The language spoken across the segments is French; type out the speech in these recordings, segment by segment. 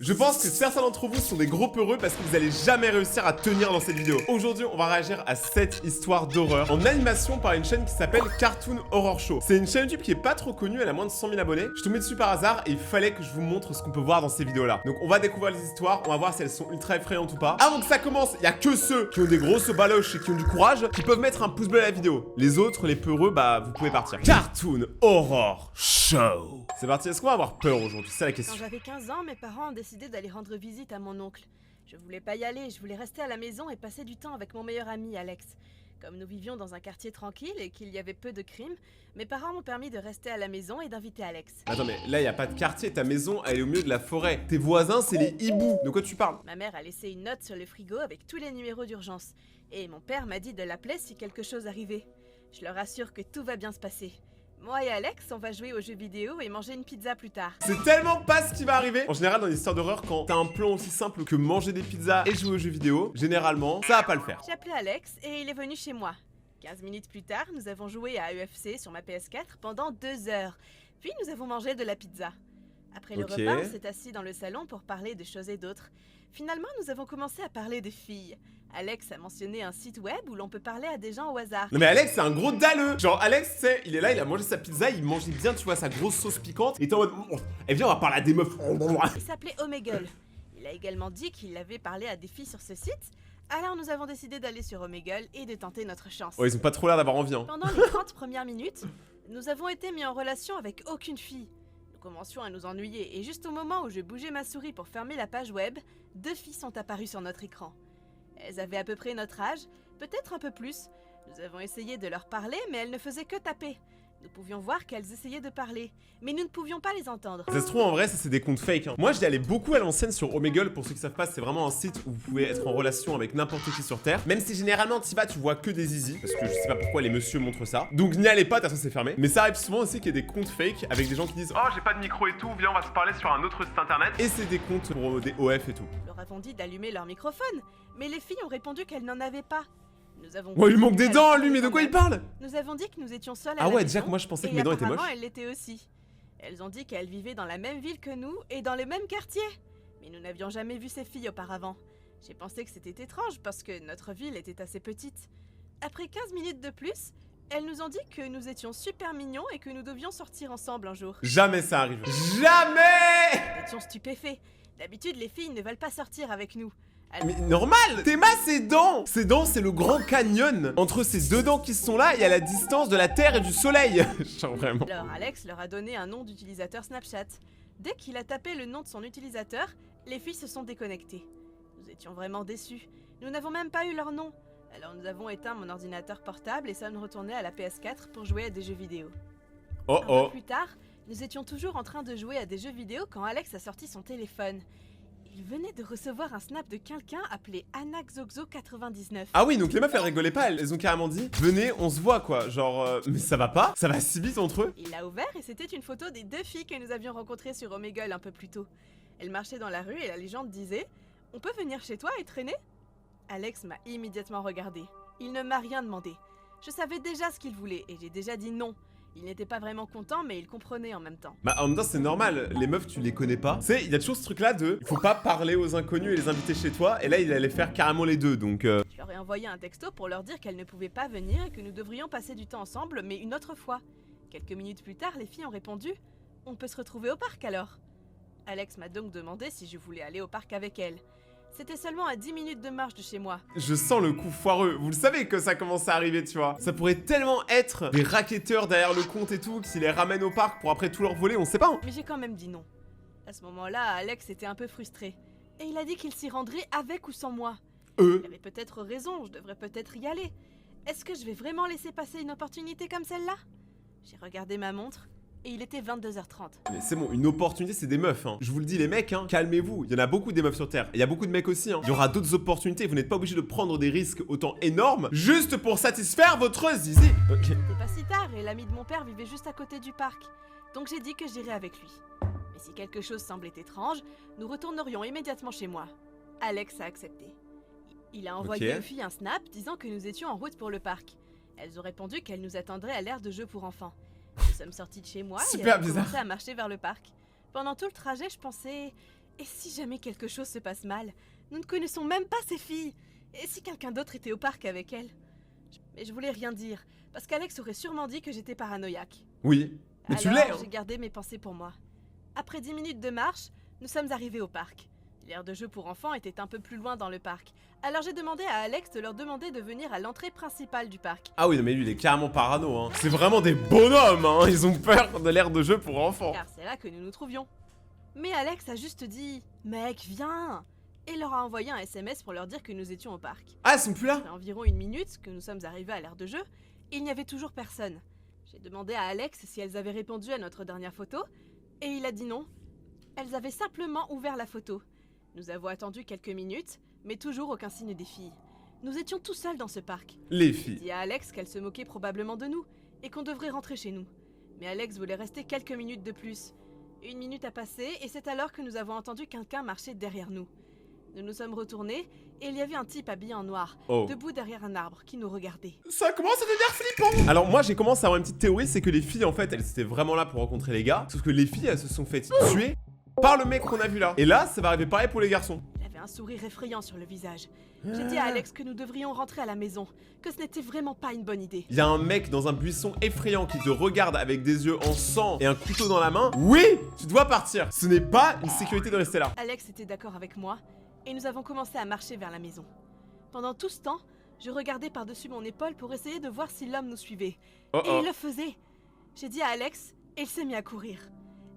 Je pense que certains d'entre vous sont des gros peureux parce que vous allez jamais réussir à tenir dans cette vidéo. Aujourd'hui, on va réagir à 7 histoires d'horreur en animation par une chaîne qui s'appelle Cartoon Horror Show. C'est une chaîne YouTube qui est pas trop connue, elle a moins de 100 000 abonnés. Je suis tombé dessus par hasard et il fallait que je vous montre ce qu'on peut voir dans ces vidéos-là. Donc on va découvrir les histoires, on va voir si elles sont ultra effrayantes ou pas. Avant que ça commence, il y a que ceux qui ont des grosses baloches et qui ont du courage qui peuvent mettre un pouce bleu à la vidéo. Les autres, les peureux, bah vous pouvez partir. Cartoon Horror Show. C'est parti, est-ce qu'on va avoir peur aujourd'hui? C'est la question. Quand j'avais 15 ans, mes parents ont décidé d'aller rendre visite à mon oncle. Je voulais pas y aller, je voulais rester à la maison et passer du temps avec mon meilleur ami Alex. Comme nous vivions dans un quartier tranquille et qu'il y avait peu de crimes, mes parents m'ont permis de rester à la maison et d'inviter Alex. Attends, mais là, il n'y a pas de quartier, ta maison, elle est au milieu de la forêt. Tes voisins, c'est les hiboux. De quoi tu parles? Ma mère a laissé une note sur le frigo avec tous les numéros d'urgence. Et mon père m'a dit de l'appeler si quelque chose arrivait. Je leur assure que tout va bien se passer. Moi et Alex, on va jouer aux jeux vidéo et manger une pizza plus tard. C'est tellement pas ce qui va arriver. En général, dans les histoires d'horreur, quand t'as un plan aussi simple que manger des pizzas et jouer aux jeux vidéo, généralement, ça va pas le faire. J'ai appelé Alex et il est venu chez moi. 15 minutes plus tard, nous avons joué à UFC sur ma PS4 pendant 2 heures. Puis nous avons mangé de la pizza. Après le repas, on s'est assis dans le salon pour parler de choses et d'autres. Finalement, nous avons commencé à parler de filles. Alex a mentionné un site web où l'on peut parler à des gens au hasard. Non mais Alex, c'est un gros dalleux. Genre Alex, tu sais, il est là, il a mangé sa pizza, il mangeait bien, tu vois, sa grosse sauce piquante. Il était en mode, eh viens, on va parler à des meufs. Il s'appelait Omegle. Il a également dit qu'il avait parlé à des filles sur ce site. Alors nous avons décidé d'aller sur Omegle et de tenter notre chance. Oh, ils ont pas trop l'air d'avoir envie, hein. Pendant les 30 premières minutes, nous avons été mis en relation avec aucune fille. Nous commencions à nous ennuyer et juste au moment où je bougeais ma souris pour fermer la page web, 2 filles sont apparues sur notre écran. Elles avaient à peu près notre âge, peut-être un peu plus. Nous avons essayé de leur parler, mais elles ne faisaient que taper. Nous pouvions voir qu'elles essayaient de parler, mais nous ne pouvions pas les entendre. Ça se trouve en vrai, ça c'est des comptes fake, hein. Moi j'y allais beaucoup à l'ancienne sur Omegle. Pour ceux qui savent pas, c'est vraiment un site où vous pouvez être en relation avec n'importe qui sur Terre. Même si généralement t'y vas, tu vois que des zizi, parce que je sais pas pourquoi les messieurs montrent ça. Donc n'y allez pas, de toute façon c'est fermé. Mais ça arrive souvent aussi qu'il y ait des comptes fake avec des gens qui disent oh j'ai pas de micro et tout, viens on va se parler sur un autre site internet. Et c'est des comptes pour des OF et tout. Nous leur avons dit d'allumer leur microphone, mais les filles ont répondu qu'elles n'en avaient pas. Nous avons il lui manque des dents, lui, mais de quoi il parle? Nous avons dit que nous étions seuls à Ah la ouais, maison, déjà que moi je pensais que mes et dents étaient moches. apparemment elles l'étaient aussi. Elles ont dit qu'elles vivaient dans la même ville que nous et dans le même quartier. Mais nous n'avions jamais vu ces filles auparavant. J'ai pensé que c'était étrange parce que notre ville était assez petite. Après 15 minutes de plus, elles nous ont dit que nous étions super mignons et que nous devions sortir ensemble un jour. Jamais ça arrive. Jamais! Nous étions stupéfaits. D'habitude, les filles ne veulent pas sortir avec nous. Mais normal! Théma, ses dents! Ses dents, c'est le grand canyon entre ces deux dents qui sont là et à la distance de la Terre et du Soleil. Genre vraiment. Alors Alex leur a donné un nom d'utilisateur Snapchat. Dès qu'il a tapé le nom de son utilisateur, les filles se sont déconnectées. Nous étions vraiment déçus. Nous n'avons même pas eu leur nom. Alors nous avons éteint mon ordinateur portable et sommes retournés à la PS4 pour jouer à des jeux vidéo. Oh Un oh. peu plus tard, nous étions toujours en train de jouer à des jeux vidéo quand Alex a sorti son téléphone. Il venait de recevoir un snap de quelqu'un appelé Anaxoxo99. Ah oui, donc les meufs elles rigolaient pas, elles ont carrément dit venez, on se voit quoi. Genre, mais ça va pas? Ça va si vite entre eux? Il l'a ouvert et c'était une photo des 2 filles que nous avions rencontrées sur Omegle un peu plus tôt. Elles marchaient dans la rue et la légende disait « On peut venir chez toi et traîner ?» Alex m'a immédiatement regardé. Il ne m'a rien demandé. Je savais déjà ce qu'il voulait et j'ai déjà dit non. Il n'était pas vraiment content, mais il comprenait en même temps. Bah en même temps c'est normal, les meufs tu les connais pas. Tu sais, il y a toujours ce truc là de il faut pas parler aux inconnus et les inviter chez toi. Et là il allait faire carrément les deux donc Je leur ai envoyé un texto pour leur dire qu'elles ne pouvaient pas venir et que nous devrions passer du temps ensemble, mais une autre fois. Quelques minutes plus tard, les filles ont répondu « On peut se retrouver au parc alors ?» Alex m'a donc demandé si je voulais aller au parc avec elle. C'était seulement à 10 minutes de marche de chez moi. je sens le coup foireux. Vous le savez que ça commence à arriver, tu vois. Ça pourrait tellement être des racketteurs derrière le compte et tout qui les ramènent au parc pour après tout leur voler, on sait pas, hein. Mais j'ai quand même dit non. À ce moment-là, Alex était un peu frustré. Et il a dit qu'il s'y rendrait avec ou sans moi. Il avait peut-être raison, je devrais peut-être y aller. Est-ce que je vais vraiment laisser passer une opportunité comme celle-là? J'ai regardé ma montre et il était 22h30. Mais c'est bon, une opportunité c'est des meufs, hein. Je vous le dis les mecs, hein, calmez-vous. Il y en a beaucoup des meufs sur Terre. Il y a beaucoup de mecs aussi, hein. Il y aura d'autres opportunités, vous n'êtes pas obligé de prendre des risques autant énormes juste pour satisfaire votre zizi. Ok. C'était pas si tard et l'ami de mon père vivait juste à côté du parc. Donc j'ai dit que j'irais avec lui. Mais si quelque chose semblait étrange, nous retournerions immédiatement chez moi. Alex a accepté. Il a envoyé aux filles un snap disant que nous étions en route pour le parc. Elles ont répondu qu'elles nous attendraient à l'aire de jeu pour enfants. Nous sommes sortis de chez moi et elles ont commencé à marcher vers le parc. Pendant tout le trajet, je pensais... Et si jamais quelque chose se passe mal? Nous ne connaissons même pas ces filles. Et si quelqu'un d'autre était au parc avec elles? Mais je voulais rien dire, parce qu'Alex aurait sûrement dit que j'étais paranoïaque. Oui, mais tu l'es, hein. J'ai gardé mes pensées pour moi. Après 10 minutes de marche, nous sommes arrivés au parc. L'aire de jeu pour enfants était un peu plus loin dans le parc. Alors j'ai demandé à Alex de leur demander de venir à l'entrée principale du parc. Ah oui, non mais lui, il est carrément parano, hein. C'est vraiment des bonhommes, hein. Ils ont peur de l'aire de jeu pour enfants. Car c'est là que nous nous trouvions. Mais Alex a juste dit « Mec, viens !» et leur a envoyé un SMS pour leur dire que nous étions au parc. Ah, ils sont plus là? Après environ 1 minute que nous sommes arrivés à l'aire de jeu, il n'y avait toujours personne. J'ai demandé à Alex si elles avaient répondu à notre dernière photo, et il a dit non. Elles avaient simplement ouvert la photo. Nous avons attendu quelques minutes, mais toujours aucun signe des filles. Nous étions tout seuls dans ce parc. Les J'ai filles. dit à Alex qu'elle se moquait probablement de nous, et qu'on devrait rentrer chez nous. Mais Alex voulait rester quelques minutes de plus. 1 minute a passé, et c'est alors que nous avons entendu quelqu'un marcher derrière nous. Nous nous sommes retournés, et il y avait un type habillé en noir, debout derrière un arbre, qui nous regardait. Ça commence à devenir flippant. Alors moi j'ai commencé à avoir une petite théorie, c'est que les filles en fait elles étaient vraiment là pour rencontrer les gars, sauf que les filles elles se sont faites tuer par le mec qu'on a vu là. Et là ça va arriver pareil pour les garçons. Il avait un sourire effrayant sur le visage. J'ai dit à Alex que nous devrions rentrer à la maison, que ce n'était vraiment pas une bonne idée. Il y a un mec dans un buisson effrayant qui te regarde avec des yeux en sang et un couteau dans la main. Oui, tu dois partir. Ce n'est pas une sécurité de rester là. Alex était d'accord avec moi, et nous avons commencé à marcher vers la maison. Pendant tout ce temps, je regardais par-dessus mon épaule pour essayer de voir si l'homme nous suivait. Et il le faisait. J'ai dit à Alex, et il s'est mis à courir.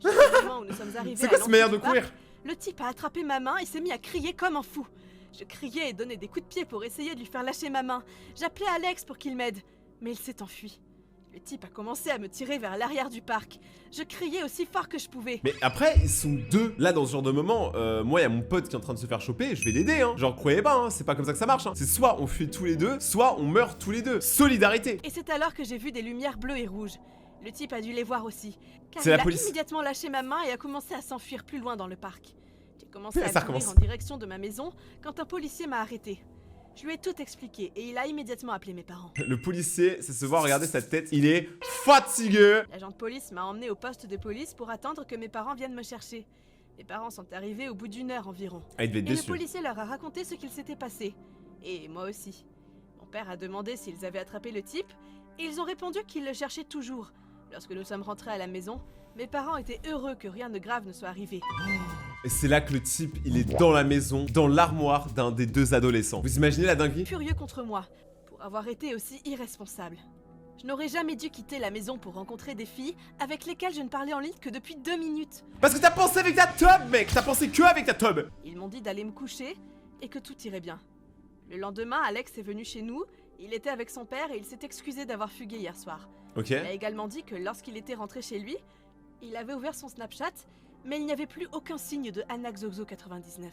Au moment où nous sommes arrivés C'est quoi cette manière de courir? Le type a attrapé ma main et s'est mis à crier comme un fou. Je criais et donnais des coups de pied pour essayer de lui faire lâcher ma main. J'appelais Alex pour qu'il m'aide, mais il s'est enfui. Le type a commencé à me tirer vers l'arrière du parc. Je criais aussi fort que je pouvais. Mais après, ils sont deux. Là, dans ce genre de moment, moi, il y a mon pote qui est en train de se faire choper, je vais l'aider, hein. Genre, croyez pas, hein, c'est pas comme ça que ça marche, hein. C'est soit on fuit tous les deux, soit on meurt tous les deux. Solidarité. Et c'est alors que j'ai vu des lumières bleues et rouges. Le type a dû les voir aussi. Car C'est il la a police. immédiatement lâché ma main et a commencé à s'enfuir plus loin dans le parc. J'ai commencé à Ça courir recommence. en direction de ma maison quand un policier m'a arrêté. Je lui ai tout expliqué et il a immédiatement appelé mes parents. Le policier, ça se voit, regardez sa tête, il est fatigué. L'agent de police m'a emmené au poste de police pour attendre que mes parents viennent me chercher. Mes parents sont arrivés au bout d'1 heure environ. Ah, il devait être Et le déçu. policier leur a raconté ce qu'il s'était passé. Et moi aussi. Mon père a demandé s'ils avaient attrapé le type, et ils ont répondu qu'ils le cherchaient toujours. Lorsque nous sommes rentrés à la maison, mes parents étaient heureux que rien de grave ne soit arrivé. Et c'est là que le type, il est dans la maison, dans l'armoire d'un des deux adolescents. Vous imaginez la dinguerie? Furieux contre moi, pour avoir été aussi irresponsable. Je n'aurais jamais dû quitter la maison pour rencontrer des filles avec lesquelles je ne parlais en ligne que depuis 2 minutes. Parce que t'as pensé avec ta tub, mec. T'as pensé que avec ta tub. Ils m'ont dit d'aller me coucher et que tout irait bien. Le lendemain, Alex est venu chez nous, il était avec son père et il s'est excusé d'avoir fugué hier soir. Ok. Il a également dit que lorsqu'il était rentré chez lui, il avait ouvert son Snapchat, mais il n'y avait plus aucun signe de AnnaXoxo99.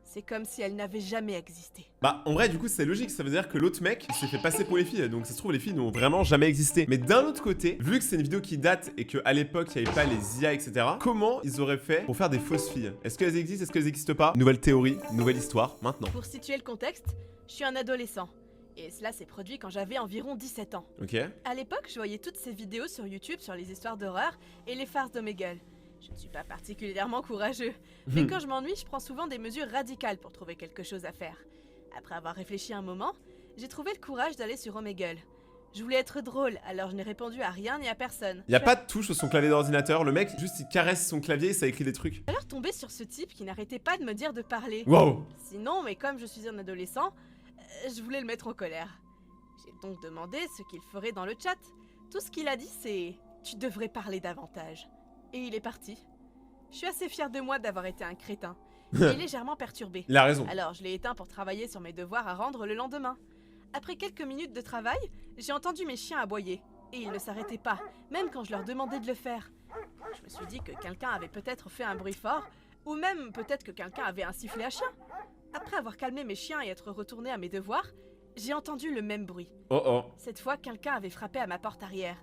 C'est comme si elle n'avait jamais existé. Bah, en vrai, du coup, c'est logique. Ça veut dire que l'autre mec, il s'est fait passer pour les filles. Donc, ça se trouve, les filles n'ont vraiment jamais existé. Mais d'un autre côté, vu que c'est une vidéo qui date et qu'à l'époque, il n'y avait pas les IA, etc., comment ils auraient fait pour faire des fausses filles? Est-ce qu'elles existent? Est-ce qu'elles n'existent pas? Nouvelle théorie, nouvelle histoire, maintenant. Pour situer le contexte, je suis un adolescent. Et cela s'est produit quand j'avais environ 17 ans. Ok. À l'époque, je voyais toutes ces vidéos sur YouTube sur les histoires d'horreur et les farces d'Omegle. Je ne suis pas particulièrement courageux, mais quand je m'ennuie, je prends souvent des mesures radicales pour trouver quelque chose à faire. Après avoir réfléchi un moment, j'ai trouvé le courage d'aller sur Omegle. Je voulais être drôle, alors je n'ai répondu à rien ni à personne. Y a pas de touche sur son clavier d'ordinateur. Le mec, juste, il caresse son clavier et ça écrit des trucs. Je suis alors tombée sur ce type qui n'arrêtait pas de me dire de parler. Wow. Sinon, mais comme je suis un adolescent, je voulais le mettre en colère. J'ai donc demandé ce qu'il ferait dans le chat. Tout ce qu'il a dit, c'est « Tu devrais parler davantage ». Et il est parti. Je suis assez fière de moi d'avoir été un crétin. Et légèrement perturbée. Il a raison. Alors je l'ai éteint pour travailler sur mes devoirs à rendre le lendemain. Après quelques minutes de travail, j'ai entendu mes chiens aboyer. Et ils ne s'arrêtaient pas, même quand je leur demandais de le faire. Je me suis dit que quelqu'un avait peut-être fait un bruit fort, ou même peut-être que quelqu'un avait un sifflet à chien. Après avoir calmé mes chiens et être retournée à mes devoirs, j'ai entendu le même bruit. Oh oh. Cette fois, quelqu'un avait frappé à ma porte arrière.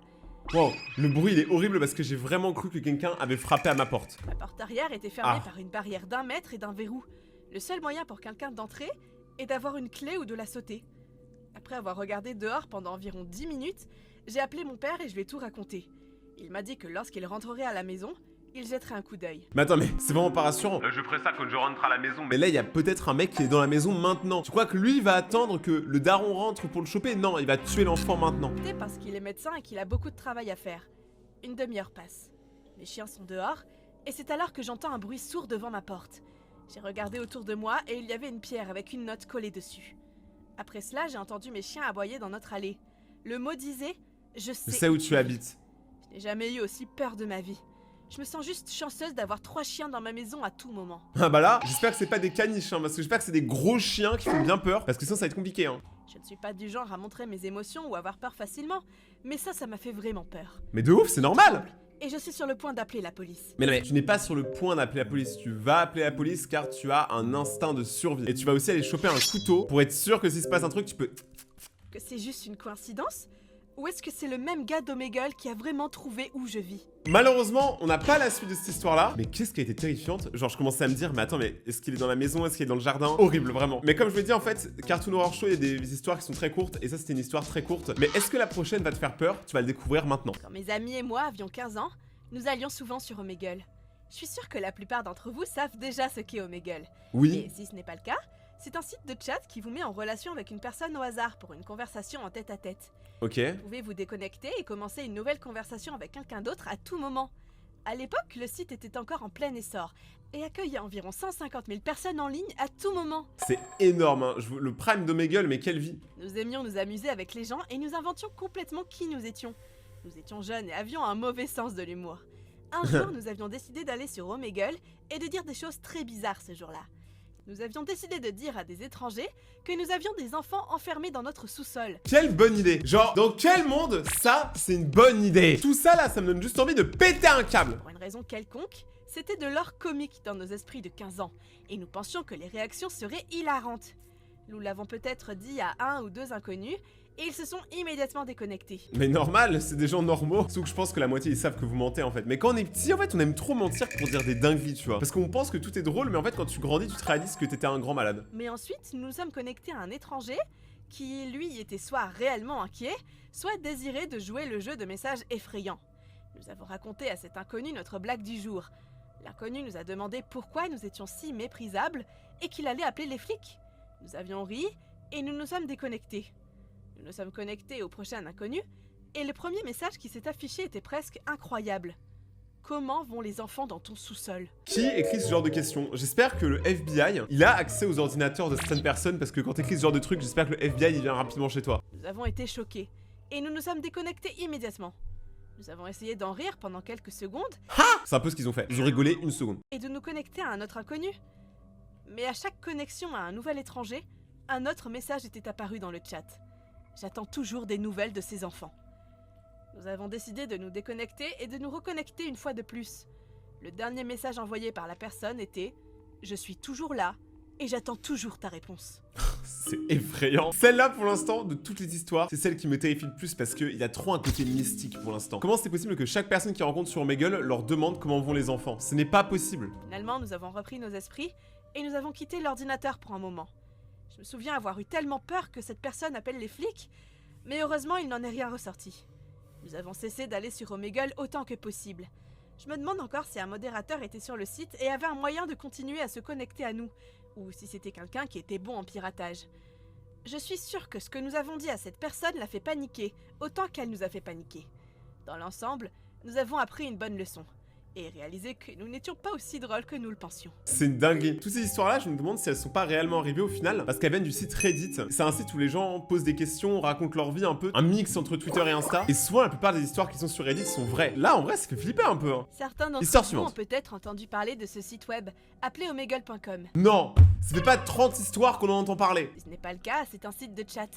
Wow, le bruit il est horrible parce que j'ai vraiment cru que quelqu'un avait frappé à ma porte. Ma porte arrière était fermée par une barrière d'1 mètre et d'un verrou. Le seul moyen pour quelqu'un d'entrer est d'avoir une clé ou de la sauter. Après avoir regardé dehors pendant environ 10 minutes, j'ai appelé mon père et je lui ai tout raconté. Il m'a dit que lorsqu'il rentrerait à la maison, il jetterait un coup d'œil. Mais attends, mais c'est vraiment pas rassurant. Je ferai ça quand je rentre à la maison, Mais là, il y a peut-être un mec qui est dans la maison maintenant. Tu crois que lui, il va attendre que le daron rentre pour le choper? Non, il va tuer l'enfant maintenant. C'est parce qu'il est médecin et qu'il a beaucoup de travail à faire. Une demi-heure passe. Mes chiens sont dehors, et c'est alors que j'entends un bruit sourd devant ma porte. J'ai regardé autour de moi et il y avait une pierre avec une note collée dessus. Après cela, j'ai entendu mes chiens aboyer dans notre allée. Le mot disait « Je Je sais sais où tu habites. » Je n'ai jamais eu aussi peur de ma vie. Je me sens juste chanceuse d'avoir 3 chiens dans ma maison à tout moment. Ah bah là, j'espère que c'est pas des caniches, hein, parce que j'espère que c'est des gros chiens qui font bien peur, parce que sinon ça va être compliqué, hein. Je ne suis pas du genre à montrer mes émotions ou avoir peur facilement, mais ça m'a fait vraiment peur. Mais de ouf, c'est normal. Et je suis sur le point d'appeler la police. Mais non, mais tu n'es pas sur le point d'appeler la police, tu vas appeler la police car tu as un instinct de survie. Et tu vas aussi aller choper un couteau pour être sûr que s'il se passe un truc, tu peux... Que c'est juste une coïncidence? Ou est-ce que c'est le même gars d'Omegle qui a vraiment trouvé où je vis? Malheureusement, on n'a pas la suite de cette histoire-là. Mais qu'est-ce qui a été terrifiante? Genre, je commençais à me dire, mais attends, mais est-ce qu'il est dans la maison? Est-ce qu'il est dans le jardin? Horrible, vraiment. Mais comme je vous l'ai dit, en fait, Cartoon Horror Show, il y a des histoires qui sont très courtes. Et ça, c'était une histoire très courte. Mais est-ce que la prochaine va te faire peur? Tu vas le découvrir maintenant. Quand mes amis et moi avions 15 ans, nous allions souvent sur Omegle. Je suis sûre que la plupart d'entre vous savent déjà ce qu'est Omegle. Oui. Et si ce n'est pas le cas, c'est un site de chat qui vous met en relation avec une personne au hasard pour une conversation en tête-à-tête. Ok. Vous pouvez vous déconnecter et commencer une nouvelle conversation avec quelqu'un d'autre à tout moment. À l'époque, le site était encore en plein essor et accueillait environ 150 000 personnes en ligne à tout moment. C'est énorme, hein. Le prime d'Omegle, mais quelle vie. Nous aimions nous amuser avec les gens et nous inventions complètement qui nous étions. Nous étions jeunes et avions un mauvais sens de l'humour. Un jour, nous avions décidé d'aller sur Omegle et de dire des choses très bizarres ce jour-là. Nous avions décidé de dire à des étrangers que nous avions des enfants enfermés dans notre sous-sol. Quelle bonne idée. Genre, dans quel monde, ça, c'est une bonne idée. Tout ça, là, ça me donne juste envie de péter un câble. Pour une raison quelconque, c'était de l'or comique dans nos esprits de 15 ans, et nous pensions que les réactions seraient hilarantes. Nous l'avons peut-être dit à 1 ou 2 inconnus, et ils se sont immédiatement déconnectés. Mais normal, c'est des gens normaux. Sauf que je pense que la moitié ils savent que vous mentez en fait. Mais quand on est petit, en fait, on aime trop mentir pour dire des dingueries, tu vois. Parce qu'on pense que tout est drôle, mais en fait, quand tu grandis, tu te réalises que t'étais un grand malade. Mais ensuite, nous nous sommes connectés à un étranger qui, lui, était soit réellement inquiet, soit désirait de jouer le jeu de messages effrayants. Nous avons raconté à cet inconnu notre blague du jour. L'inconnu nous a demandé pourquoi nous étions si méprisables et qu'il allait appeler les flics. Nous avions ri et nous nous sommes déconnectés. Nous nous sommes connectés au prochain inconnu, et le premier message qui s'est affiché était presque incroyable. Comment vont les enfants dans ton sous-sol? Qui écrit ce genre de questions? J'espère que le FBI, il a accès aux ordinateurs de certaines personnes, parce que quand t'écris ce genre de truc, j'espère que le FBI, il vient rapidement chez toi. Nous avons été choqués, et nous nous sommes déconnectés immédiatement. Nous avons essayé d'en rire pendant quelques secondes, C'est un peu ce qu'ils ont fait. Ils ont rigolé une seconde. et de nous connecter à un autre inconnu. Mais à chaque connexion à un nouvel étranger, un autre message était apparu dans le chat. J'attends toujours des nouvelles de ces enfants. Nous avons décidé de nous déconnecter et de nous reconnecter une fois de plus. Le dernier message envoyé par la personne était « Je suis toujours là et j'attends toujours ta réponse. » C'est effrayant. Celle-là, pour l'instant, de toutes les histoires, c'est celle qui me terrifie le plus parce qu'il y a trop un côté mystique pour l'instant. Comment c'est possible que chaque personne qui rencontre sur Omegle leur demande comment vont les enfants? Ce n'est pas possible. Finalement, nous avons repris nos esprits et nous avons quitté l'ordinateur pour un moment. Je me souviens avoir eu tellement peur que cette personne appelle les flics, mais heureusement, il n'en est rien ressorti. Nous avons cessé d'aller sur Omegle autant que possible. Je me demande encore si un modérateur était sur le site et avait un moyen de continuer à se connecter à nous, ou si c'était quelqu'un qui était bon en piratage. Je suis sûre que ce que nous avons dit à cette personne l'a fait paniquer, autant qu'elle nous a fait paniquer. Dans l'ensemble, nous avons appris une bonne leçon, et réalisé que nous n'étions pas aussi drôles que nous le pensions. C'est une dinguerie. Toutes ces histoires-là, je me demande si elles sont pas réellement arrivées au final, parce qu'elles viennent du site Reddit. C'est un site où les gens posent des questions, racontent leur vie un peu, un mix entre Twitter et Insta. Et souvent, la plupart des histoires qui sont sur Reddit sont vraies. Là, en vrai, ça fait flipper un peu, hein. Certains d'entre Histoire vous suivante. ont peut-être entendu parler de ce site web, appelé omegle.com. Non, ça fait pas 30 histoires qu'on en entend parler. Si ce n'est pas le cas, c'est un site de chat.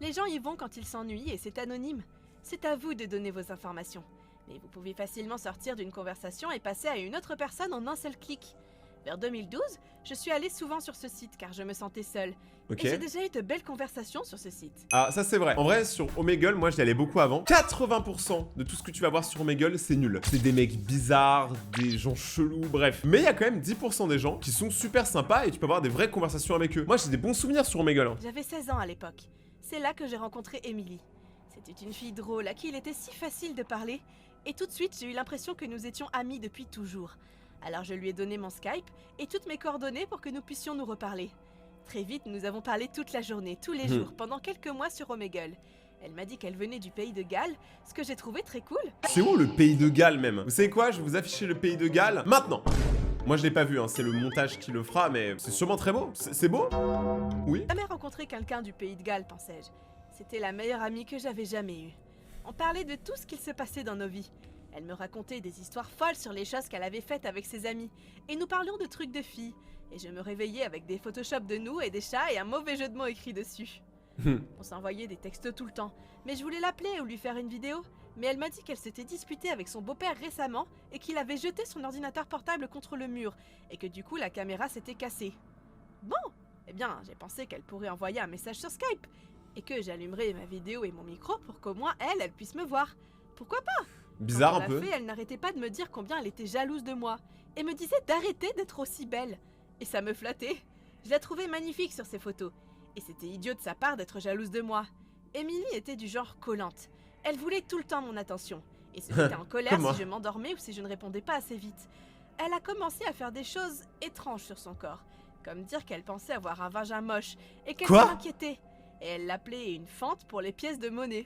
Les gens y vont quand ils s'ennuient et c'est anonyme. C'est à vous de donner vos informations. Mais vous pouvez facilement sortir d'une conversation et passer à une autre personne en un seul clic. Vers 2012, je suis allée souvent sur ce site car je me sentais seule. Ok. Et j'ai déjà eu de belles conversations sur ce site. Ah, ça c'est vrai. En vrai, sur Omegle, moi j'y allais beaucoup avant. 80% de tout ce que tu vas voir sur Omegle, c'est nul. C'est des mecs bizarres, des gens chelous, bref. Mais il y a quand même 10% des gens qui sont super sympas et tu peux avoir des vraies conversations avec eux. Moi j'ai des bons souvenirs sur Omegle, hein. J'avais 16 ans à l'époque. C'est là que j'ai rencontré Emily. C'était une fille drôle à qui il était si facile de parler Et tout de suite, j'ai eu l'impression que nous étions amis depuis toujours. Alors je lui ai donné mon Skype et toutes mes coordonnées pour que nous puissions nous reparler. Très vite, nous avons parlé toute la journée, tous les jours, pendant quelques mois sur Omegle. Elle m'a dit qu'elle venait du pays de Galles, ce que j'ai trouvé très cool. C'est où le pays de Galles même? Vous savez quoi? Je vais vous afficher le pays de Galles maintenant. Moi je l'ai pas vu, hein. C'est le montage qui le fera, mais c'est sûrement très beau. C'est beau? Oui. J'ai jamais rencontré quelqu'un du pays de Galles, pensais-je. C'était la meilleure amie que j'avais jamais eue. On parlait de tout ce qu'il se passait dans nos vies. Elle me racontait des histoires folles sur les choses qu'elle avait faites avec ses amis. Et nous parlions de trucs de filles. Et je me réveillais avec des photoshops de nous et des chats et un mauvais jeu de mots écrit dessus. On s'envoyait des textos tout le temps. Mais je voulais l'appeler ou lui faire une vidéo. Mais elle m'a dit qu'elle s'était disputée avec son beau-père récemment et qu'il avait jeté son ordinateur portable contre le mur. Et que du coup la caméra s'était cassée. Bon, eh bien j'ai pensé qu'elle pourrait envoyer un message sur Skype. Et que j'allumerais ma vidéo et mon micro pour qu'au moins elle puisse me voir. Pourquoi pas? Bizarre Quand un on l'a peu. fait, elle n'arrêtait pas de me dire combien elle était jalouse de moi. Et me disait d'arrêter d'être aussi belle. Et ça me flattait. Je la trouvais magnifique sur ses photos. Et c'était idiot de sa part d'être jalouse de moi. Émilie était du genre collante. Elle voulait tout le temps mon attention. Et se mettait en colère Comme moi. si je m'endormais ou si je ne répondais pas assez vite. Elle a commencé à faire des choses étranges sur son corps. Comme dire qu'elle pensait avoir un vagin moche. Et qu'elle Quoi? s'inquiétait. Et elle l'appelait une fente pour les pièces de monnaie.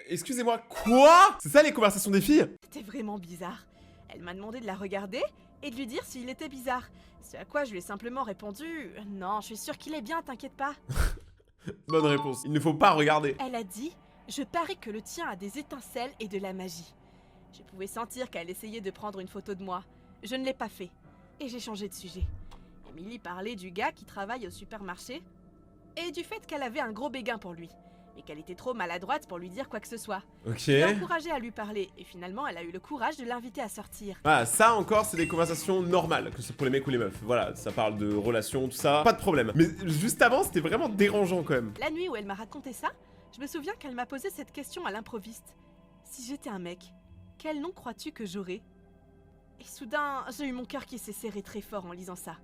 Excusez-moi, quoi? C'est ça les conversations des filles? C'était vraiment bizarre. Elle m'a demandé de la regarder et de lui dire s'il était bizarre. Ce à quoi je lui ai simplement répondu « Non, je suis sûre qu'il est bien, t'inquiète pas. » Bonne réponse. Il ne faut pas regarder. Elle a dit « Je parie que le tien a des étincelles et de la magie. » Je pouvais sentir qu'elle essayait de prendre une photo de moi. Je ne l'ai pas fait. Et j'ai changé de sujet. Émilie parlait du gars qui travaille au supermarché et du fait qu'elle avait un gros béguin pour lui. Mais qu'elle était trop maladroite pour lui dire quoi que ce soit. Ok. Je l'ai encouragée à lui parler et finalement elle a eu le courage de l'inviter à sortir. Ah, ça encore, c'est des conversations normales, que c'est pour les mecs ou les meufs. Voilà, ça parle de relations, tout ça, pas de problème. Mais juste avant, c'était vraiment dérangeant quand même. La nuit où elle m'a raconté ça, je me souviens qu'elle m'a posé cette question à l'improviste. Si j'étais un mec, quel nom crois-tu que j'aurais? Et soudain, j'ai eu mon cœur qui s'est serré très fort en lisant ça.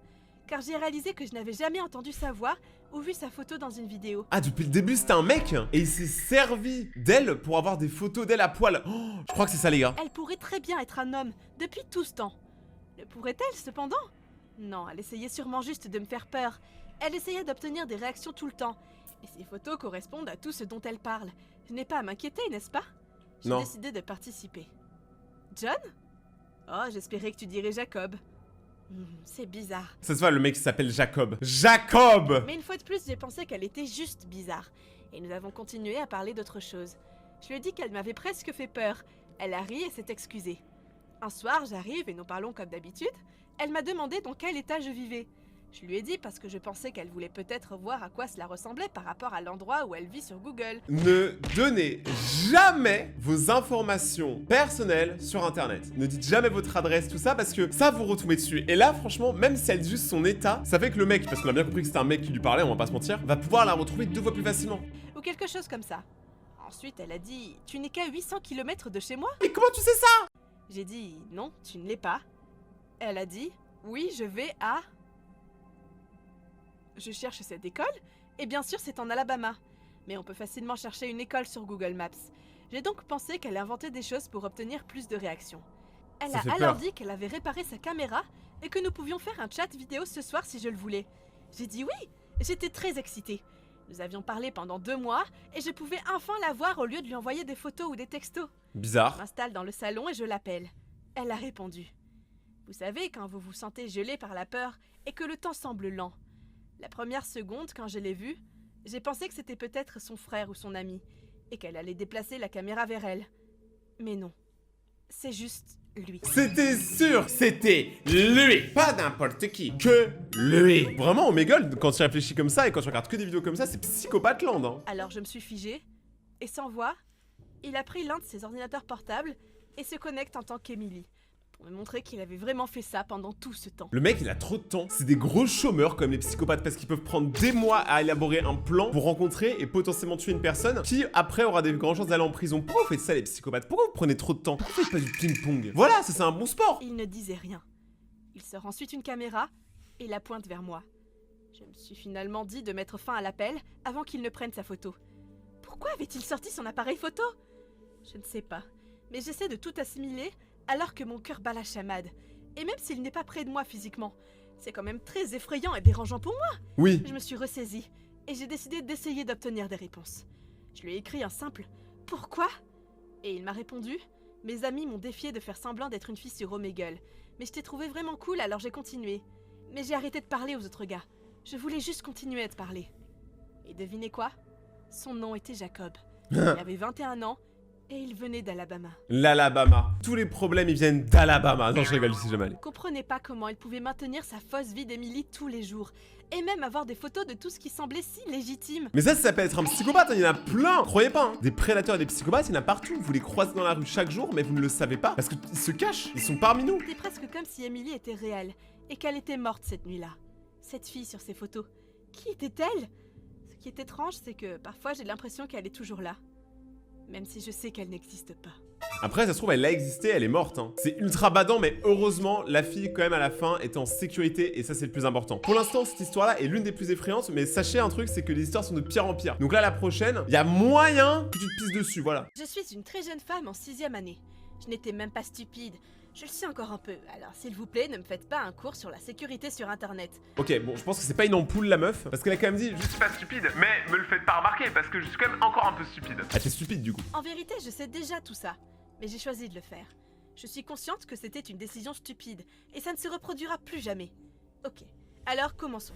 Car j'ai réalisé que je n'avais jamais entendu sa voix ou vu sa photo dans une vidéo. Ah, depuis le début, c'était un mec et il s'est servi d'elle pour avoir des photos d'elle à poil. Oh, je crois que c'est ça, les gars. Elle pourrait très bien être un homme, depuis tout ce temps. Le pourrait-elle, cependant? Non, elle essayait sûrement juste de me faire peur. Elle essayait d'obtenir des réactions tout le temps. Et ces photos correspondent à tout ce dont elle parle. Je n'ai pas à m'inquiéter, n'est-ce pas? J'ai Non. décidé de participer. John? Oh, j'espérais que tu dirais Jacob. C'est bizarre. Ça se voit, le mec il s'appelle Jacob. Jacob! Mais une fois de plus, j'ai pensé qu'elle était juste bizarre. Et nous avons continué à parler d'autre chose. Je lui ai dit qu'elle m'avait presque fait peur. Elle a ri et s'est excusée. Un soir, j'arrive et nous parlons comme d'habitude. Elle m'a demandé dans quel état je vivais. Je lui ai dit parce que je pensais qu'elle voulait peut-être voir à quoi cela ressemblait par rapport à l'endroit où elle vit sur Google. Ne donnez jamais vos informations personnelles sur internet. Ne dites jamais votre adresse, tout ça, parce que ça vous retombez dessus. Et là, franchement, même si elle dit juste son état, ça fait que le mec, parce qu'on a bien compris que c'était un mec qui lui parlait, on va pas se mentir, va pouvoir la retrouver 2 fois plus facilement. Ou quelque chose comme ça. Ensuite, elle a dit « Tu n'es qu'à 800 km de chez moi ?» Mais comment tu sais ça? J'ai dit « Non, tu ne l'es pas. » Elle a dit « Oui, je vais à... » Je cherche cette école, et bien sûr c'est en Alabama. Mais on peut facilement chercher une école sur Google Maps. J'ai donc pensé qu'elle inventait des choses pour obtenir plus de réactions. Elle Ça a fait alors peur. dit qu'elle avait réparé sa caméra et que nous pouvions faire un chat vidéo ce soir si je le voulais. J'ai dit oui, j'étais très excitée. Nous avions parlé pendant 2 mois et je pouvais enfin la voir au lieu de lui envoyer des photos ou des textos. Je Bizarre. m'installe dans le salon et je l'appelle. Elle a répondu. Vous savez, quand vous vous sentez gelé par la peur et que le temps semble lent. La première seconde, quand je l'ai vue, j'ai pensé que c'était peut-être son frère ou son ami, et qu'elle allait déplacer la caméra vers elle. Mais non, c'est juste lui. C'était sûr, c'était lui, pas n'importe qui, que lui. Vraiment, Omegle, quand tu réfléchis comme ça et quand tu regardes que des vidéos comme ça, c'est psychopathe land, hein. Alors je me suis figée, et sans voix, il a pris l'un de ses ordinateurs portables et se connecte en tant qu'Emily, pour me montrer qu'il avait vraiment fait ça pendant tout ce temps. Le mec, il a trop de temps. C'est des gros chômeurs comme les psychopathes parce qu'ils peuvent prendre des mois à élaborer un plan pour rencontrer et potentiellement tuer une personne qui, après, aura des grandes chances d'aller en prison. Pourquoi vous faites ça, les psychopathes? Pourquoi vous prenez trop de temps? Pourquoi vous faites pas du ping-pong? Voilà, ça c'est un bon sport. Il ne disait rien. Il sort ensuite une caméra et la pointe vers moi. Je me suis finalement dit de mettre fin à l'appel avant qu'il ne prenne sa photo. Pourquoi avait-il sorti son appareil photo? Je ne sais pas. Mais j'essaie de tout assimiler alors que mon cœur bat la chamade. Et même s'il n'est pas près de moi physiquement, c'est quand même très effrayant et dérangeant pour moi. Oui. Je me suis ressaisie et j'ai décidé d'essayer d'obtenir des réponses. Je lui ai écrit un simple « Pourquoi ?» et il m'a répondu « Mes amis m'ont défié de faire semblant d'être une fille sur Omegle, mais je t'ai trouvé vraiment cool alors j'ai continué. Mais j'ai arrêté de parler aux autres gars. Je voulais juste continuer à te parler. » Et devinez quoi? Son nom était Jacob. Il avait 21 ans et il venait d'Alabama. L'Alabama. Tous les problèmes, ils viennent d'Alabama. Non, je rigole, je sais jamais. Je ne comprenais pas comment il pouvait maintenir sa fausse vie d'Emily tous les jours. Et même avoir des photos de tout ce qui semblait si légitime. Mais ça s'appelle être un psychopathe, hein, il y en a plein, croyez pas, hein. Des prédateurs et des psychopathes, il y en a partout. Vous les croisez dans la rue chaque jour, mais vous ne le savez pas. Parce qu'ils se cachent, ils sont parmi nous. C'était presque comme si Emily était réelle et qu'elle était morte cette nuit-là. Cette fille sur ces photos, qui était-elle? Ce qui est étrange, c'est que parfois j'ai l'impression qu'elle est toujours là. Même si je sais qu'elle n'existe pas. Après, ça se trouve, elle a existé, elle est morte, hein. C'est ultra badant, mais heureusement, la fille, quand même, à la fin, était en sécurité, et ça, c'est le plus important. Pour l'instant, cette histoire-là est l'une des plus effrayantes, mais sachez un truc, c'est que les histoires sont de pire en pire. Donc là, la prochaine, il y a moyen que tu te pisses dessus, voilà. Je suis une très jeune femme en 6e année. Je n'étais même pas stupide. Je le suis encore un peu, alors s'il vous plaît, ne me faites pas un cours sur la sécurité sur internet. Ok, bon, je pense que c'est pas une ampoule, la meuf, parce qu'elle a quand même dit « Je suis pas stupide, mais me le faites pas remarquer, parce que je suis quand même encore un peu stupide. » Elle fait stupide, du coup. En vérité, je sais déjà tout ça, mais j'ai choisi de le faire. Je suis consciente que c'était une décision stupide, et ça ne se reproduira plus jamais. Ok, alors commençons.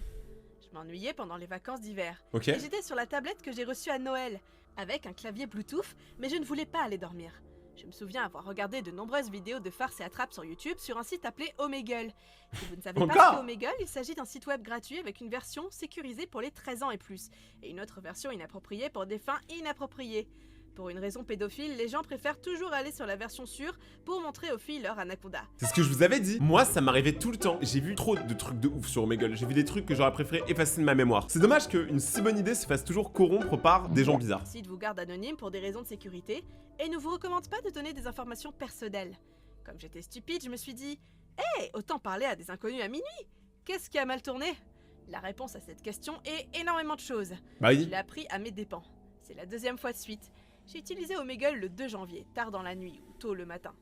Je m'ennuyais pendant les vacances d'hiver. Ok. Et j'étais sur la tablette que j'ai reçue à Noël, avec un clavier Bluetooth, mais je ne voulais pas aller dormir. Je me souviens avoir regardé de nombreuses vidéos de farces et attrapes sur YouTube sur un site appelé Omegle. Si vous ne savez pas ce qu'est Omegle, il s'agit d'un site web gratuit avec une version sécurisée pour les 13 ans et plus, et une autre version inappropriée pour des fins inappropriées. Pour une raison pédophile, les gens préfèrent toujours aller sur la version sûre pour montrer aux filles leur anaconda. C'est ce que je vous avais dit. Moi, ça m'arrivait tout le temps. J'ai vu trop de trucs de ouf sur Omegle. J'ai vu des trucs que j'aurais préféré effacer de ma mémoire. C'est dommage qu'une si bonne idée se fasse toujours corrompre par des gens bizarres. Le site vous garde anonyme pour des raisons de sécurité et ne vous recommande pas de donner des informations personnelles. Comme j'étais stupide, je me suis dit « Hey, autant parler à des inconnus à minuit. Qu'est-ce qui a mal tourné ?» La réponse à cette question est énormément de choses. Bah Je oui. l'ai appris à mes dépens. C'est la deuxième fois de suite. J'ai utilisé Omegle le 2 janvier, tard dans la nuit ou tôt le matin.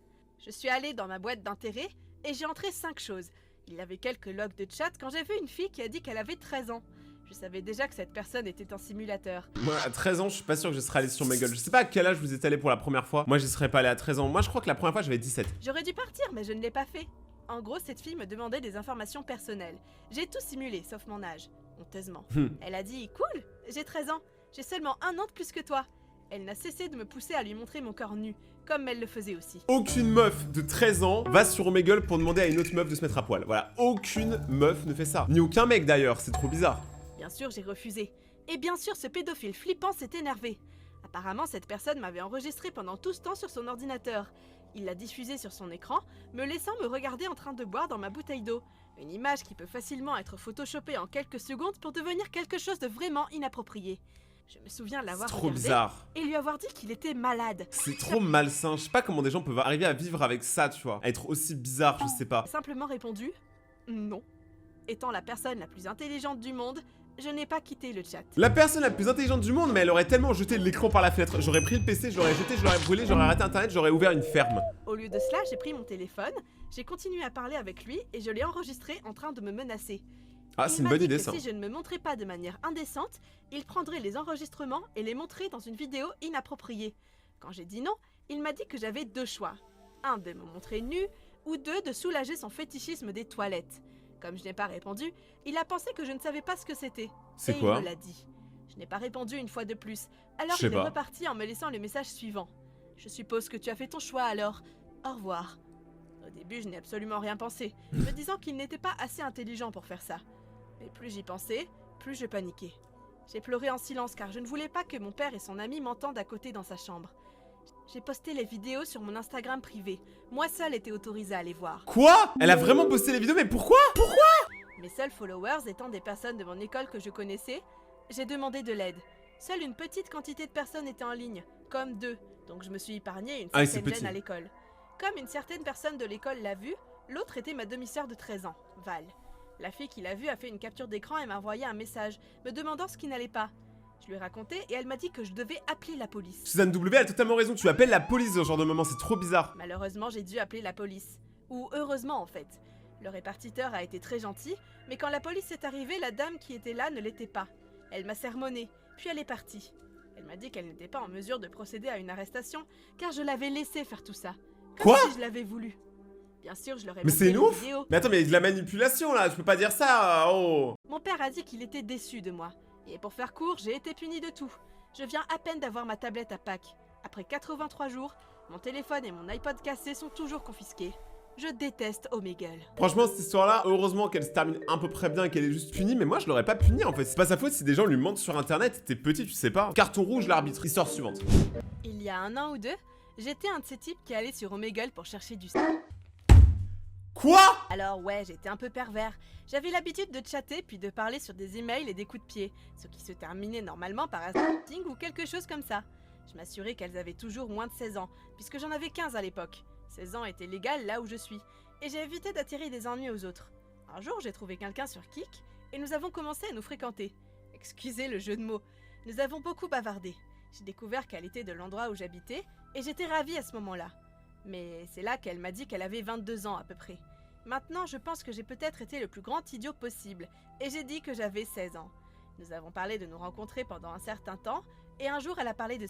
Je suis allée dans ma boîte d'intérêt et j'ai entré 5 choses. Il y avait quelques logs de chat quand j'ai vu une fille qui a dit qu'elle avait 13 ans. Je savais déjà que cette personne était un simulateur. Moi, à 13 ans, je suis pas sûr que je serais allé sur Omegle. Je sais pas à quel âge vous êtes allé pour la première fois. Moi, j'y serais pas allé à 13 ans. Moi, je crois que la première fois, j'avais 17. J'aurais dû partir, mais je ne l'ai pas fait. En gros, cette fille me demandait des informations personnelles. J'ai tout simulé, sauf mon âge. Honteusement. Elle a dit « Cool, j'ai 13 ans. J'ai seulement 1 an de plus que toi. » Elle n'a cessé de me pousser à lui montrer mon corps nu, comme elle le faisait aussi. Aucune meuf de 13 ans va sur Omegle pour demander à une autre meuf de se mettre à poil. Voilà, aucune meuf ne fait ça. Ni aucun mec d'ailleurs, c'est trop bizarre. Bien sûr, j'ai refusé. Et bien sûr, ce pédophile flippant s'est énervé. Apparemment, cette personne m'avait enregistré pendant tout ce temps sur son ordinateur. Il l'a diffusé sur son écran, me laissant me regarder en train de boire dans ma bouteille d'eau. Une image qui peut facilement être photoshopée en quelques secondes pour devenir quelque chose de vraiment inapproprié. Je me souviens l'avoir C'est trop regardé bizarre. et lui avoir dit qu'il était malade. C'est trop malsain. Je sais pas comment des gens peuvent arriver à vivre avec ça, tu vois. À être aussi bizarre, je sais pas. J'ai simplement répondu non. Étant la personne la plus intelligente du monde, je n'ai pas quitté le chat. La personne la plus intelligente du monde, mais elle aurait tellement jeté l'écran par la fenêtre. J'aurais pris le PC, je l'aurais jeté, je l'aurais brûlé, j'aurais arrêté internet, j'aurais ouvert une ferme. Au lieu de cela, j'ai pris mon téléphone, j'ai continué à parler avec lui et je l'ai enregistré en train de me menacer. Ah, c'est une bonne idée ça. Si je ne me montrais pas de manière indécente, il prendrait les enregistrements et les montrer dans une vidéo inappropriée. Quand j'ai dit non, il m'a dit que j'avais 2 choix. 1 de me montrer nu, ou 2 de soulager son fétichisme des toilettes. Comme je n'ai pas répondu, il a pensé que je ne savais pas ce que c'était. C'est et quoi? il me l'a dit. Je n'ai pas répondu une fois de plus, alors Je sais il est pas. reparti en me laissant le message suivant. Je suppose que tu as fait ton choix alors. Au revoir. Au début, je n'ai absolument rien pensé, me disant qu'il n'était pas assez intelligent pour faire ça. Mais plus j'y pensais, plus je paniquais. J'ai pleuré en silence car je ne voulais pas que mon père et son ami m'entendent à côté dans sa chambre. J'ai posté les vidéos sur mon Instagram privé. Moi seule étais autorisée à les voir. Quoi? Elle a vraiment posté les vidéos, mais pourquoi? Mes seuls followers étant des personnes de mon école que je connaissais, j'ai demandé de l'aide. Seule une petite quantité de personnes étaient en ligne, comme 2, donc je me suis épargné une Ah oui, c'est certaine petit. gêne à l'école. Comme une certaine personne de l'école l'a vue, l'autre était ma demi-sœur de 13 ans, Val. La fille qui l'a vue a fait une capture d'écran et m'a envoyé un message, me demandant ce qui n'allait pas. Je lui ai raconté et elle m'a dit que je devais appeler la police. Suzanne W a totalement raison, tu appelles la police dans ce genre de moment, c'est trop bizarre. Malheureusement, j'ai dû appeler la police. Ou heureusement en fait. Le répartiteur a été très gentil, mais quand la police est arrivée, la dame qui était là ne l'était pas. Elle m'a sermonné, puis elle est partie. Elle m'a dit qu'elle n'était pas en mesure de procéder à une arrestation, car je l'avais laissé faire tout ça. Comme Quoi? si je l'avais voulu. Bien sûr, je leur ai Mais montré c'est une une ouf. vidéo. Mais attends, mais il y a de la manipulation là, tu peux pas dire ça, oh. Mon père a dit qu'il était déçu de moi. Et pour faire court, j'ai été puni de tout. Je viens à peine d'avoir ma tablette à Pâques. Après 83 jours, mon téléphone et mon iPod cassé sont toujours confisqués. Je déteste Omegle. Franchement, cette histoire-là, heureusement qu'elle se termine à peu près bien et qu'elle est juste punie, mais moi je l'aurais pas punie en fait. C'est pas sa faute si des gens lui mentent sur internet, t'es petit, tu sais pas. Carton rouge, l'arbitre. Histoire suivante. Il y a un an ou deux, j'étais un de ces types qui allait sur Omegle pour chercher du Quoi? Alors ouais, j'étais un peu pervers. J'avais l'habitude de chatter puis de parler sur des emails et des coups de pied, ce qui se terminait normalement par un sting ou quelque chose comme ça. Je m'assurais qu'elles avaient toujours moins de 16 ans, puisque j'en avais 15 à l'époque. 16 ans était légal là où je suis, et j'ai évité d'attirer des ennuis aux autres. Un jour, j'ai trouvé quelqu'un sur Kik, et nous avons commencé à nous fréquenter. Excusez le jeu de mots. Nous avons beaucoup bavardé. J'ai découvert qu'elle était de l'endroit où j'habitais, et j'étais ravie à ce moment-là. Mais c'est là qu'elle m'a dit qu'elle avait 22 ans à peu près. Maintenant, je pense que j'ai peut-être été le plus grand idiot possible, et j'ai dit que j'avais 16 ans. Nous avons parlé de nous rencontrer pendant un certain temps, et un jour elle a parlé de...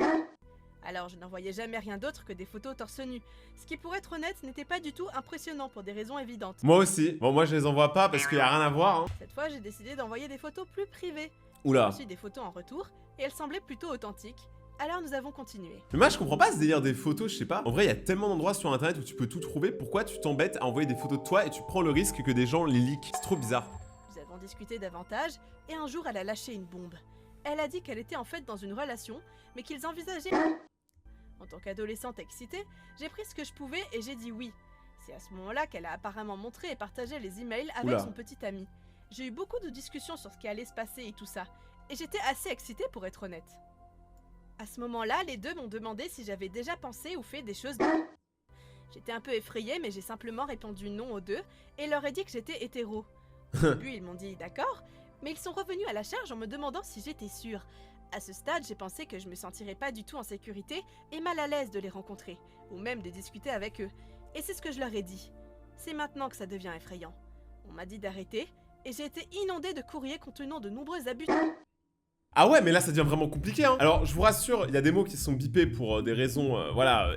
Alors je n'en voyais jamais rien d'autre que des photos torse nu, ce qui pour être honnête n'était pas du tout impressionnant pour des raisons évidentes. Moi aussi. Bon, moi je les envoie pas parce qu'il y a rien à voir, hein. Cette fois, j'ai décidé d'envoyer des photos plus privées. Oula. J'ai reçu des photos en retour, et elles semblaient plutôt authentiques. Alors nous avons continué. Mais moi je comprends pas ce délire des photos, je sais pas. En vrai, il y a tellement d'endroits sur internet où tu peux tout trouver. Pourquoi tu t'embêtes à envoyer des photos de toi et tu prends le risque que des gens les leakent? C'est trop bizarre. Nous avons discuté davantage, et un jour elle a lâché une bombe. Elle a dit qu'elle était en fait dans une relation, mais qu'ils envisageaient... En tant qu'adolescente excitée, j'ai pris ce que je pouvais et j'ai dit oui. C'est à ce moment-là qu'elle a apparemment montré et partagé les emails avec Oula. son petit ami. J'ai eu beaucoup de discussions sur ce qui allait se passer et tout ça, et j'étais assez excitée pour être honnête. À ce moment-là, les deux m'ont demandé si j'avais déjà pensé ou fait des choses... J'étais un peu effrayée, mais j'ai simplement répondu non aux deux et leur ai dit que j'étais hétéro. Au début, ils m'ont dit d'accord, mais ils sont revenus à la charge en me demandant si j'étais sûre. À ce stade, j'ai pensé que je me sentirais pas du tout en sécurité et mal à l'aise de les rencontrer, ou même de discuter avec eux. Et c'est ce que je leur ai dit. C'est maintenant que ça devient effrayant. On m'a dit d'arrêter, et j'ai été inondée de courriers contenant de nombreux abus. Ah ouais, mais là ça devient vraiment compliqué, hein. Alors je vous rassure, il y a des mots qui sont bipés pour des raisons,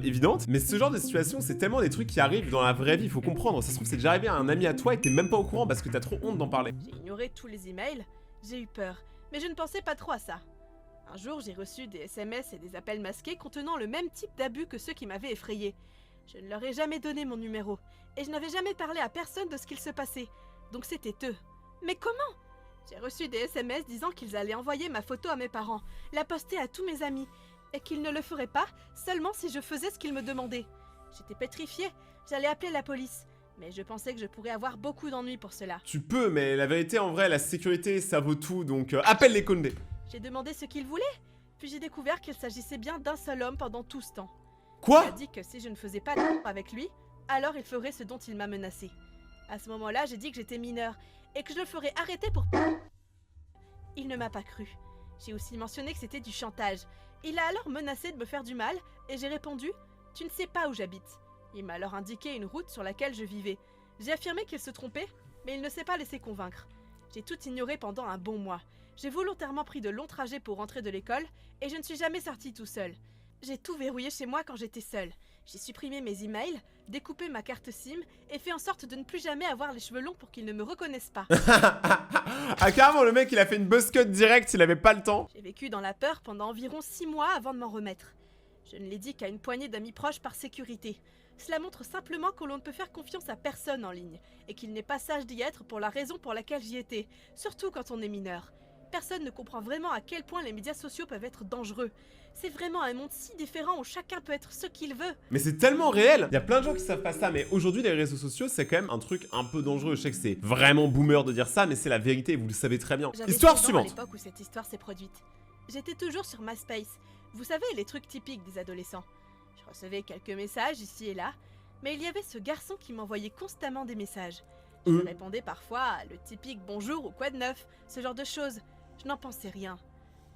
évidentes. Mais ce genre de situation, c'est tellement des trucs qui arrivent dans la vraie vie, il faut comprendre. Ça se trouve, c'est déjà arrivé à un ami à toi et t'es même pas au courant parce que t'as trop honte d'en parler. J'ai ignoré tous les emails, j'ai eu peur, mais je ne pensais pas trop à ça. Un jour, j'ai reçu des SMS et des appels masqués contenant le même type d'abus que ceux qui m'avaient effrayé. Je ne leur ai jamais donné mon numéro, et je n'avais jamais parlé à personne de ce qu'il se passait, donc c'était eux. Mais comment ? J'ai reçu des SMS disant qu'ils allaient envoyer ma photo à mes parents, la poster à tous mes amis, et qu'ils ne le feraient pas seulement si je faisais ce qu'ils me demandaient. J'étais pétrifiée, j'allais appeler la police, mais je pensais que je pourrais avoir beaucoup d'ennuis pour cela. Tu peux, mais la vérité en vrai, la sécurité ça vaut tout, donc appelle les Condé. J'ai demandé ce qu'ils voulaient, puis j'ai découvert qu'il s'agissait bien d'un seul homme pendant tout ce temps. Quoi? Il a dit que si je ne faisais pas d'amour avec lui, alors il ferait ce dont il m'a menacé. À ce moment-là, j'ai dit que j'étais mineure et que je le ferais arrêter pour... Il ne m'a pas cru. J'ai aussi mentionné que c'était du chantage. Il a alors menacé de me faire du mal et j'ai répondu « Tu ne sais pas où j'habite ». Il m'a alors indiqué une route sur laquelle je vivais. J'ai affirmé qu'il se trompait, mais il ne s'est pas laissé convaincre. J'ai tout ignoré pendant un bon mois. J'ai volontairement pris de longs trajets pour rentrer de l'école et je ne suis jamais sortie tout seul. J'ai tout verrouillé chez moi quand j'étais seule. J'ai supprimé mes emails, découpé ma carte SIM et fait en sorte de ne plus jamais avoir les cheveux longs pour qu'ils ne me reconnaissent pas. Ah carrément, le mec il a fait une buzz cut direct, il avait pas le temps. J'ai vécu dans la peur pendant environ 6 mois avant de m'en remettre. Je ne l'ai dit qu'à une poignée d'amis proches par sécurité. Cela montre simplement que l'on ne peut faire confiance à personne en ligne et qu'il n'est pas sage d'y être pour la raison pour laquelle j'y étais, surtout quand on est mineur. Personne ne comprend vraiment à quel point les médias sociaux peuvent être dangereux. C'est vraiment un monde si différent où chacun peut être ce qu'il veut. Mais c'est tellement réel. Il y a plein de gens qui savent pas ça, mais aujourd'hui les réseaux sociaux c'est quand même un truc un peu dangereux. Je sais que c'est vraiment boomer de dire ça, mais c'est la vérité et vous le savez très bien. J'avais Histoire 16 ans suivante. à l'époque où cette histoire s'est produite. J'étais toujours sur MySpace. Vous savez, les trucs typiques des adolescents. Je recevais quelques messages ici et là, mais il y avait ce garçon qui m'envoyait constamment des messages. Je lui répondais parfois le typique bonjour ou quoi de neuf, ce genre de choses. Je n'en pensais rien.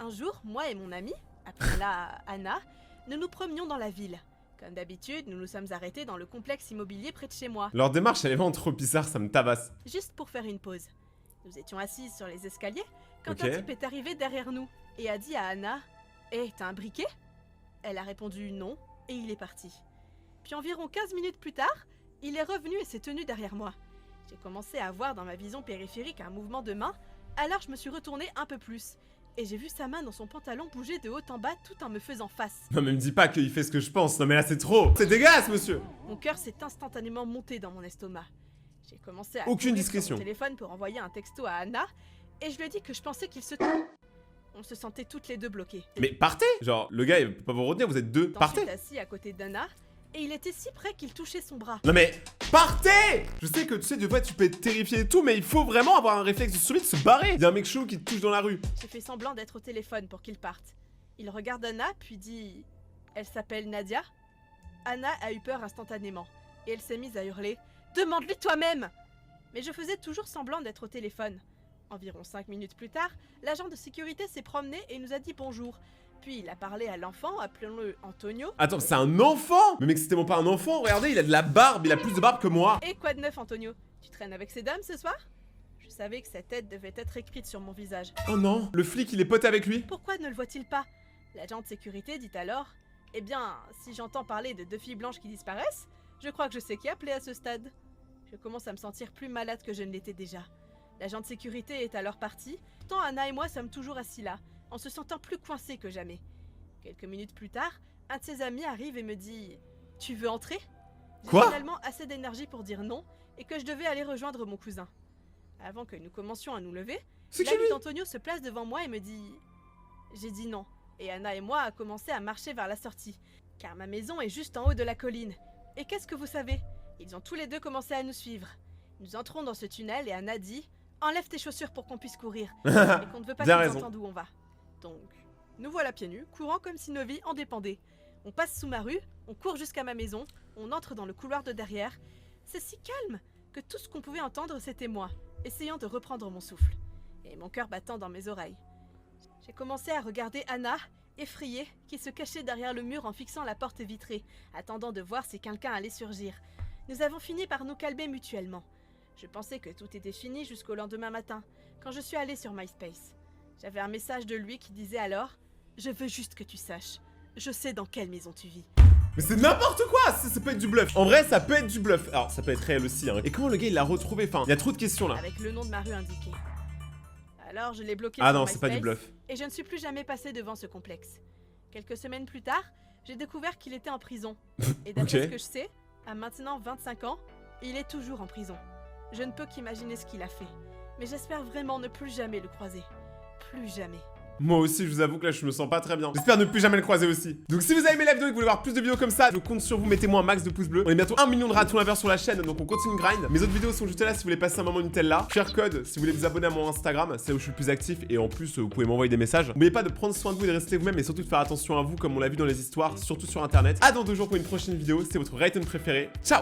Un jour, moi et mon amie, appelons-la Anna, nous nous promenions dans la ville. Comme d'habitude, nous nous sommes arrêtés dans le complexe immobilier près de chez moi, Leur démarche, elle est vraiment trop bizarre, ça me tabasse. juste pour faire une pause. Nous étions assises sur les escaliers quand Ok. un type est arrivé derrière nous et a dit à Anna « Hé, t'as un briquet ?» Elle a répondu non et il est parti. Puis environ 15 minutes plus tard, il est revenu et s'est tenu derrière moi. J'ai commencé à voir dans ma vision périphérique un mouvement de main, alors je me suis retournée un peu plus. Et j'ai vu sa main dans son pantalon bouger de haut en bas tout en me faisant face. Non mais me dis pas qu'il fait ce que je pense, non mais là c'est trop. C'est dégueulasse, monsieur. Mon cœur s'est instantanément monté dans mon estomac. J'ai commencé à Aucune courir discrétion. sur mon téléphone pour envoyer un texto à Anna et je lui ai dit que je pensais qu'il se... On se sentait toutes les deux bloquées. Mais partez. Genre, le gars il peut pas vous retenir, vous êtes deux. Partez. Ensuite assis à côté d'Anna et il était si près qu'il touchait son bras. Non mais partez. Je sais que tu sais, des fois tu peux être terrifié et tout, mais il faut vraiment avoir un réflexe de survie de se barrer. Il y a un mec chaud qui te touche dans la rue. J'ai fait semblant d'être au téléphone pour qu'il parte. Il regarde Anna puis dit « Elle s'appelle Nadia ?» Anna a eu peur instantanément et elle s'est mise à hurler « Demande-lui toi-même !» Mais je faisais toujours semblant d'être au téléphone. Environ 5 minutes plus tard, l'agent de sécurité s'est promené et nous a dit bonjour. Puis il a parlé à l'enfant, appelons-le Antonio. Attends, c'est un enfant. Mais mec, c'était pas un enfant. Regardez, il a de la barbe, il a plus de barbe que moi. Et quoi de neuf, Antonio? Tu traînes avec ces dames ce soir? Je savais que sa tête devait être écrite sur mon visage. Oh non, le flic il est pote avec lui. Pourquoi ne le voit-il pas? L'agent de sécurité dit alors « Eh bien, si j'entends parler de 2 filles blanches qui disparaissent, je crois que je sais qui appeler à ce stade. » Je commence à me sentir plus malade que je ne l'étais déjà. L'agent de sécurité est alors parti, tant Anna et moi sommes toujours assis là, en se sentant plus coincés que jamais. Quelques minutes plus tard, un de ses amis arrive et me dit « Tu veux entrer ?» J'ai Quoi? finalement assez d'énergie pour dire non et que je devais aller rejoindre mon cousin. Avant que nous commencions à nous lever, C'est qui l'ami lui? d'Antonio se place devant moi et me dit « J'ai dit non. » Et Anna et moi a commencé à marcher vers la sortie, car ma maison est juste en haut de la colline. Et qu'est-ce que vous savez? Ils ont tous les deux commencé à nous suivre. Nous entrons dans ce tunnel et Anna dit « Enlève tes chaussures pour qu'on puisse courir. » Et qu'on ne veut pas Bien qu'ils raison. entendent où on va. Donc, nous voilà pieds nus, courant comme si nos vies en dépendaient. On passe sous ma rue, on court jusqu'à ma maison, on entre dans le couloir de derrière. C'est si calme que tout ce qu'on pouvait entendre c'était moi, essayant de reprendre mon souffle. Et mon cœur battant dans mes oreilles. J'ai commencé à regarder Anna, effrayée, qui se cachait derrière le mur en fixant la porte vitrée, attendant de voir si quelqu'un allait surgir. Nous avons fini par nous calmer mutuellement. Je pensais que tout était fini jusqu'au lendemain matin, quand je suis allée sur MySpace. J'avais un message de lui qui disait alors « Je veux juste que tu saches, je sais dans quelle maison tu vis. » Mais c'est n'importe quoi. Ça peut être du bluff. En vrai, ça peut être du bluff. Alors, ça peut être réel aussi, hein. Et comment le gars il l'a retrouvé? Enfin, il y a trop de questions là. Avec le nom de ma rue indiqué. Alors je l'ai bloqué Ah sur non, c'est pas du MySpace, bluff. et je ne suis plus jamais passée devant ce complexe. Quelques semaines plus tard, j'ai découvert qu'il était en prison. Et d'après Ok. ce que je sais, à maintenant 25 ans, il est toujours en prison. Je ne peux qu'imaginer ce qu'il a fait. Mais j'espère vraiment ne plus jamais le croiser. Plus jamais. Moi aussi, je vous avoue que là, je me sens pas très bien. J'espère ne plus jamais le croiser aussi. Donc, si vous avez aimé la vidéo et que vous voulez voir plus de vidéos comme ça, je compte sur vous. Mettez-moi un max de pouces bleus. On est bientôt 1 million de ratons laveurs sur la chaîne, donc on continue de grind. Mes autres vidéos sont juste là si vous voulez passer un moment Nutella. QR code si vous voulez vous abonner à mon Instagram, c'est là où je suis le plus actif. Et en plus, vous pouvez m'envoyer des messages. N'oubliez pas de prendre soin de vous et de rester vous-même, et surtout de faire attention à vous, comme on l'a vu dans les histoires, surtout sur internet. À dans 2 jours pour une prochaine vidéo. C'était votre Rayton préféré. Ciao!